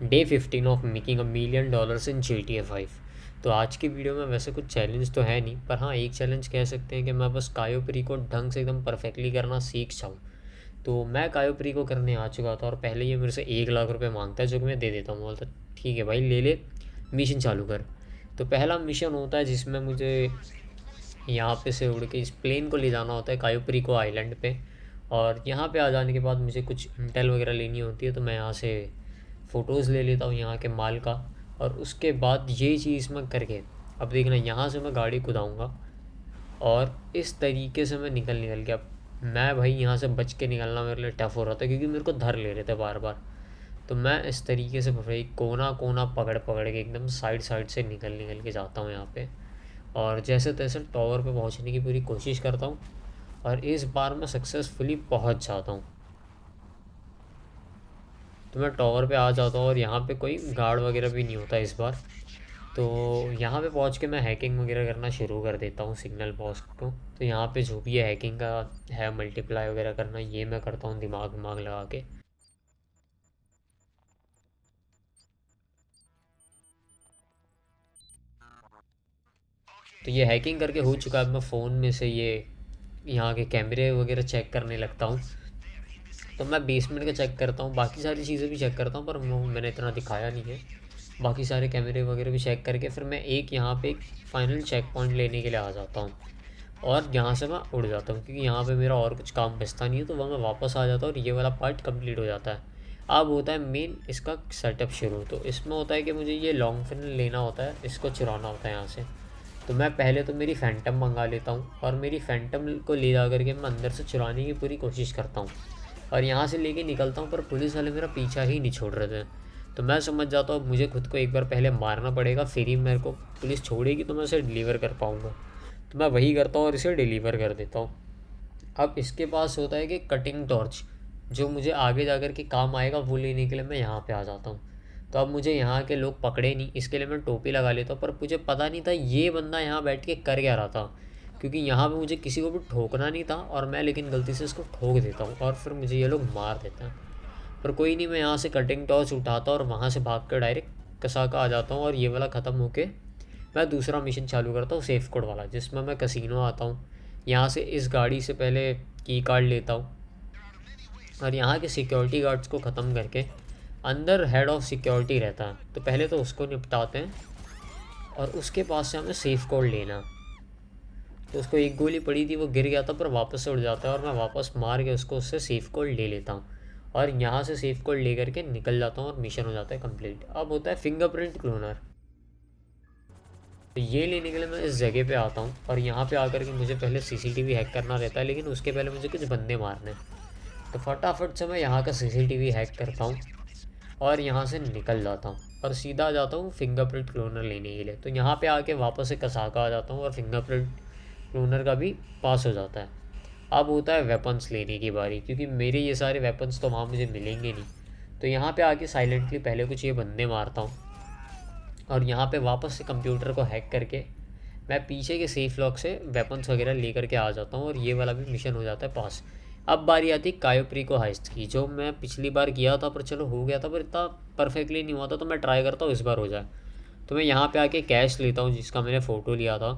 Day 15 of making $1 million in GTA 5। तो आज की वीडियो में वैसे कुछ चैलेंज तो है नहीं, पर हाँ एक चैलेंज कह सकते हैं कि मैं बस कायोप्री को ढंग से एकदम परफेक्टली करना सीख जाऊँ। तो मैं कायोप्री को करने आ चुका था और पहले ये मेरे से 1 लाख रुपए मांगता है, जो कि मैं दे देता हूँ। बोलता ठीक है भाई, ले ले, मिशन चालू कर। तो पहला मिशन होता है जिसमें मुझे यहाँ पे से उड़ के इस प्लेन को ले जाना होता है कायोप्री को आइलैंड पे। और यहाँ पे आ जाने के बाद मुझे कुछ इंटेल वगैरह लेनी होती है, तो मैं यहाँ से फ़ोटोज़ ले लेता हूँ यहाँ के माल का। और उसके बाद ये चीज़ मैं करके, अब देखना, यहाँ से मैं गाड़ी कुदाऊँगा और इस तरीके से मैं निकल गया। मैं भाई यहाँ से बच के निकलना मेरे लिए टफ़ हो रहा था, क्योंकि मेरे को धर ले रहे थे बार बार। तो मैं इस तरीके से भाई कोना कोना पकड़ पकड़ के एकदम साइड साइड से निकल निकल के जाता हूँ यहाँ पे। और जैसे तैसे टॉवर पे पहुँचने की पूरी कोशिश करता हूँ, और इस बार मैं सक्सेसफुली पहुँच जाता हूँ। तो मैं टॉवर पे आ जाता हूँ और यहाँ पे कोई गार्ड वगैरह भी नहीं होता इस बार। तो यहाँ पे पहुँच के मैं हैकिंग वगैरह करना शुरू कर देता हूँ सिग्नल बॉक्स को। तो यहाँ पे जो भी है हैकिंग का है, मल्टीप्लाई वगैरह करना, ये मैं करता हूँ दिमाग दिमाग लगा के। तो ये हैकिंग करके हो चुका है। अब मैं फ़ोन में से ये यहाँ के कैमरे वगैरह चेक करने लगता हूँ। तो मैं बेसमेंट का चेक करता हूँ, बाकी सारी चीज़ें भी चेक करता हूँ, पर मैंने इतना दिखाया नहीं है। बाकी सारे कैमरे वगैरह भी चेक करके फिर मैं एक यहाँ पे एक फाइनल चेक पॉइंट लेने के लिए आ जाता हूँ। और यहाँ से मैं उड़ जाता हूँ, क्योंकि यहाँ पे मेरा और कुछ काम बचता नहीं है। तो वह मैं वापस आ जाता हूँ और ये वाला पार्ट कंप्लीट हो जाता है। अब होता है मेन इसका सेटअप शुरू। तो इसमें होता है कि मुझे ये लॉन्ग फिन लेना होता है, इसको चुराना होता है यहाँ से। तो मैं पहले तो मेरी फ़ैंटम मंगा लेता हूँ, और मेरी फ़ैंटम को ले जा करके मैं अंदर से चुराने की पूरी कोशिश करता हूँ। और यहाँ से लेके निकलता हूँ, पर पुलिस वाले मेरा पीछा ही नहीं छोड़ रहे थे। तो मैं समझ जाता हूँ मुझे खुद को एक बार पहले मारना पड़ेगा, फिर ही मेरे को पुलिस छोड़ेगी तो मैं उसे डिलीवर कर पाऊँगा। तो मैं वही करता हूँ और इसे डिलीवर कर देता हूँ। अब इसके पास होता है कि कटिंग टॉर्च, जो मुझे आगे जा कर के काम आएगा, वो लेने के लिए मैं यहाँ पे आ जाता हूँ। तो अब मुझे यहाँ के लोग पकड़े नहीं, इसके लिए मैं टोपी लगा लेता हूँ। पर मुझे पता नहीं था ये बंदा यहाँ बैठ के कर क्या रहा था, क्योंकि यहाँ पे मुझे किसी को भी ठोकना नहीं था, और मैं लेकिन गलती से इसको ठोक देता हूँ और फिर मुझे ये लोग मार देते हैं। पर कोई नहीं, मैं यहाँ से कटिंग टॉर्च उठाता हूँ और वहाँ से भाग कर डायरेक्ट कसाका आ जाता हूँ। और ये वाला ख़त्म होके मैं दूसरा मिशन चालू करता हूँ, सेफ कोड वाला, जिसमें मैं कसिनो आता हूँ। यहाँ से इस गाड़ी से पहले की कार्ड लेता हूँ, और यहाँ के सिक्योरिटी गार्ड्स को ख़त्म करके, अंदर हेड ऑफ़ सिक्योरिटी रहता है, तो पहले तो उसको निपटाते हैं। और उसके पास से हमें सेफ कोड लेना। तो उसको एक गोली पड़ी थी, वो गिर गया था, पर वापस से उड़ जाता है, और मैं वापस मार के उसको उससे सेफ कोड ले लेता हूँ। और यहाँ से सेफ कोड ले करके निकल जाता हूँ और मिशन हो जाता है कंप्लीट। अब होता है फिंगरप्रिंट क्लोनर। तो ये लेने के लिए मैं इस जगह पे आता हूँ, और यहाँ पे आकर के मुझे पहले सीसीटीवी हैक करना रहता है, लेकिन उसके पहले मुझे कुछ बंदे मारने हैं। तो फटाफट से मैं यहाँ का सीसीटीवी हैक करता हूँ और यहाँ से निकल जाता हूँ, और सीधा आ जाता हूँ फिंगरप्रिंट क्लोनर लेने के लिए। तो यहाँ पे आके वापस से कसाका आ जाता हूँ और फिंगरप्रिंट क्लोनर का भी पास हो जाता है। अब होता है वेपन्स लेने की बारी, क्योंकि मेरे ये सारे वेपन्स तो वहाँ मुझे मिलेंगे नहीं। तो यहाँ पे आके साइलेंटली पहले कुछ ये बंदे मारता हूँ, और यहाँ पे वापस से कंप्यूटर को हैक करके मैं पीछे के सेफ लॉक से वेपन्स वगैरह लेकर के आ जाता हूँ, और ये वाला भी मिशन हो जाता है पास। अब बारी आती है कायोप्री को हाइस्ट की, जो मैं पिछली बार किया था, पर चलो हो गया था, पर इतना परफेक्टली नहीं हुआ था, तो मैं ट्राई करता हूँ इस बार हो जाए। तो मैं यहाँ पे आके कैश लेता हूँ जिसका मैंने फ़ोटो लिया था,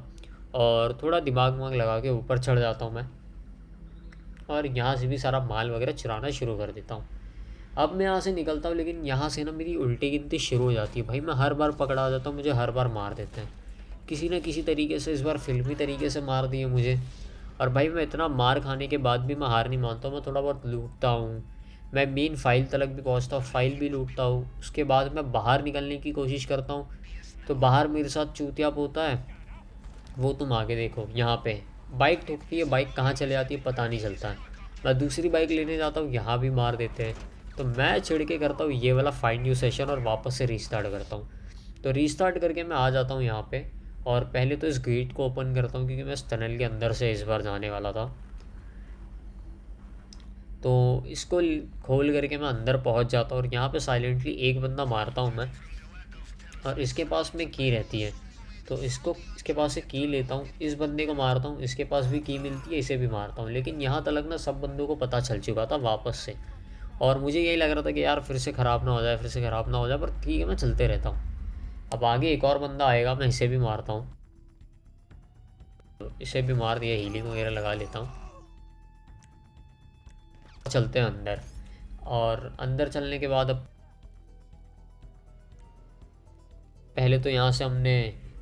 और थोड़ा दिमाग वाग लगा के ऊपर चढ़ जाता हूँ मैं, और यहाँ से भी सारा माल वगैरह चुराना शुरू कर देता हूँ। अब मैं यहाँ से निकलता हूँ, लेकिन यहाँ से ना मेरी उल्टी गिनती शुरू हो जाती है। भाई मैं हर बार पकड़ा जाता हूँ, मुझे हर बार मार देते हैं किसी न किसी तरीके से। इस बार फिल्मी तरीके से मार दिए मुझे। और भाई मैं इतना मार खाने के बाद भी मैं हार नहीं मानता हूँ, मैं थोड़ा बहुत लूटता हूँ। मैं मेन फाइल तक भी पहुँचता हूँ, फाइल भी लूटता हूँ। उसके बाद मैं बाहर निकलने की कोशिश करता हूँ। तो बाहर मेरे साथ चूतियाप होता है, वो तुम आगे देखो। यहाँ पे बाइक ठुकती है, बाइक कहाँ चले जाती है पता नहीं चलता है। मैं दूसरी बाइक लेने जाता हूँ, यहाँ भी मार देते हैं। तो मैं छिड़ के करता हूँ ये वाला फाइंड न्यू सेशन, और वापस से रीस्टार्ट करता हूँ। तो रीस्टार्ट करके मैं आ जाता हूँ यहाँ पे, और पहले तो इस गेट को ओपन करता हूँ, क्योंकि मैं इस टनल के अंदर से इस बार जाने वाला था। तो इसको खोल करके मैं अंदर पहुँच जाता हूँ, और यहाँ पे साइलेंटली एक बंदा मारता हूँ मैं, और इसके पास में की रहती है। तो इसके पास से की लेता हूँ, इस बंदे को मारता हूँ, इसके पास भी की मिलती है, इसे भी मारता हूँ। लेकिन यहाँ तक ना सब बंदों को पता चल चुका था वापस से, और मुझे यही लग रहा था कि यार फिर से ख़राब ना हो जाए, फिर से ख़राब ना हो जाए, पर ठीक है मैं चलते रहता हूँ। अब आगे एक और बंदा आएगा, मैं इसे भी मारता हूँ। तो इसे भी मार दिया, हीलिंग वगैरह लगा लेता हूँ। चलते हैं अंदर। और अंदर चलने के बाद अब पहले तो यहाँ से हमने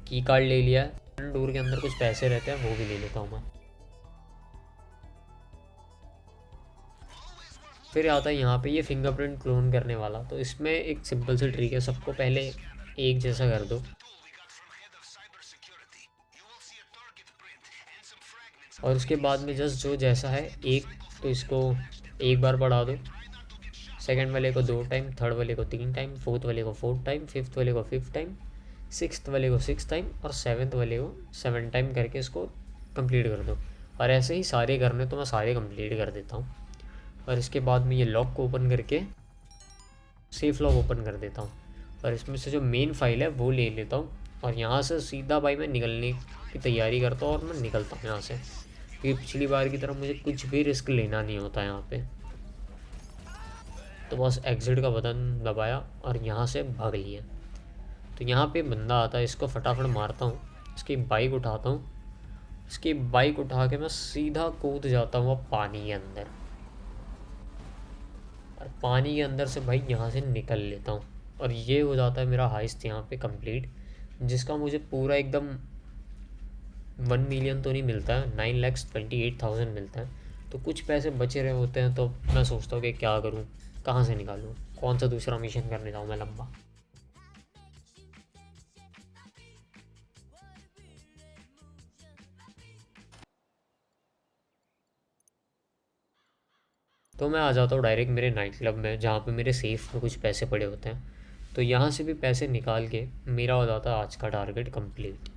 की कार्ड ले लिया है। डोर के अंदर कुछ पैसे रहते हैं, वो भी ले लेता हूँ मैं। फिर आता है यहाँ पे ये फिंगरप्रिंट क्लोन करने वाला। तो इसमें एक सिंपल सी ट्रिक है, सबको पहले एक जैसा कर दो, और उसके बाद में जस्ट जो जैसा है एक, तो इसको एक बार बढ़ा दो, सेकंड वाले को 2 टाइम, थर्ड वाले को 3 टाइम, फोर्थ वाले को 4 टाइम, फिफ्थ वाले को 5 टाइम, सिक्स्थ वाले को 6 टाइम और सेवन्थ वाले को 7 टाइम करके इसको कंप्लीट कर दो। और ऐसे ही सारे करने, तो मैं सारे कंप्लीट कर देता हूँ। और इसके बाद में ये लॉक को ओपन करके सेफ लॉक ओपन कर देता हूँ, और इसमें से जो मेन फाइल है वो ले लेता हूँ। और यहाँ से सीधा भाई मैं निकलने की तैयारी करता हूँ, और मैं निकलता हूँ यहाँ से, क्योंकि पिछली बार की तरह मुझे कुछ भी रिस्क लेना नहीं होता यहाँ पे। तो बस एग्ज़िट का बटन दबाया और यहाँ से भाग लिया। तो यहाँ पे बंदा आता है, इसको फटाफट मारता हूँ, इसकी बाइक उठाता हूँ, इसकी बाइक उठा के मैं सीधा कूद जाता हूँ अब पानी के अंदर। और पानी के अंदर से भाई यहाँ से निकल लेता हूँ। और ये हो जाता है मेरा हाइस्ट यहाँ पे कंप्लीट, जिसका मुझे पूरा एकदम 1 मिलियन तो नहीं मिलता है, 9,28,000 मिलता है। तो कुछ पैसे बचे रहे होते हैं, तो मैं सोचता हूँ कि क्या करूँ, कहाँ से निकालूँ, कौन सा दूसरा मिशन करने जाऊँ मैं लंबा। तो मैं आ जाता हूँ डायरेक्ट मेरे नाइट क्लब में, जहाँ पे मेरे सेफ में कुछ पैसे पड़े होते हैं। तो यहाँ से भी पैसे निकाल के मेरा हो जाता है आज का टारगेट कंप्लीट।